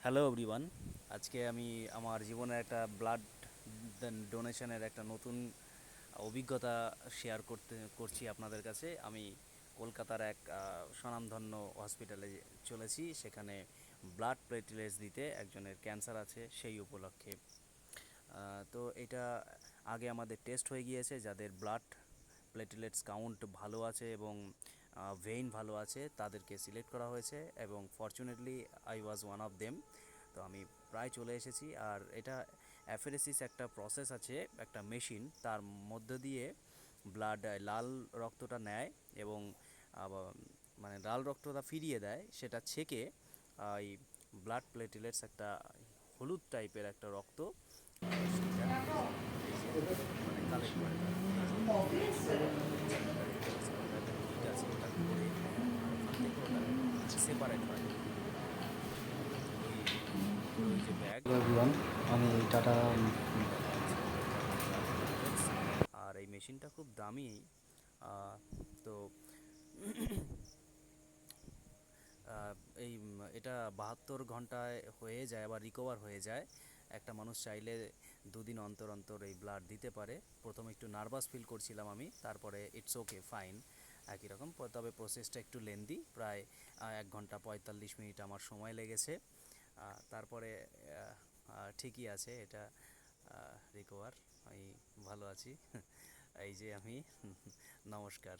Hello everyone. আজকে আমি আমার জীবনের একটা ব্লাড ডোনেশনের একটা নতুন অভিজ্ঞতা শেয়ার করছি আপনাদের কাছে। আমি কলকাতার এক স্বনামধন্য হসপিটালে চলেছি, সেখানে ব্লাড প্লেটলেটস দিতে। একজনের ক্যান্সার আছে সেই উপলক্ষে। তো এটা আগে আমাদের টেস্ট হয়ে গিয়েছে, যাদের ব্লাড প্লেটলেটস কাউন্ট ভালো আছে এবং ভেইন ভালো আছে তাদেরকে সিলেক্ট করা হয়েছে, এবং fortunately I was one of them. তো আমি প্রায় চলে এসেছি। আর এটা অ্যাফেরেসিস একটা প্রসেস আছে, একটা মেশিন, তার মধ্য দিয়ে ব্লাড লাল রক্তটা নেয় এবং আবার মানে লাল রক্তটা ফিরিয়ে দেয়, সেটা ছেঁকে এই ব্লাড প্লেটলেটস একটা হলুদ টাইপের একটা রক্ত, সেইটা এই যে মানে কালেক্ট করে তারা। এই যে একটা রিউটেবল একটা কিট আছে, ওটার উপরে, আর ওখান থেকে ওটা সেপারেট হয়। ওই উপরে ওই যে ব্যাগ, হ্যালো এভরিওয়ান, আমি টাটা। ওখানে লেখা আছে এটা ব্লাড প্লেটলেটস। আর এই মেশিনটা খুব দামি। তো আহ, এই এটা 72 ঘন্টায় হয়ে যায়, আবার রিকভার হয়ে যায়। একটা মানুষ চাইলে দুদিন অন্তর অন্তর এই ব্লাড দিতে পারে। প্রথমে একটু নার্ভাস ফিল করছিলাম আমি, তারপরে ইটস ওকে, ফাইন, একই রকম। তবে প্রসেসটা একটু লেন্দি, প্রায় 1 ঘন্টা 45 মিনিট আমার সময় লেগেছে। তারপরে ঠিকই আছে এটা, রিকভার, আমি ভালো আছি। এই যে আমি, নমস্কার।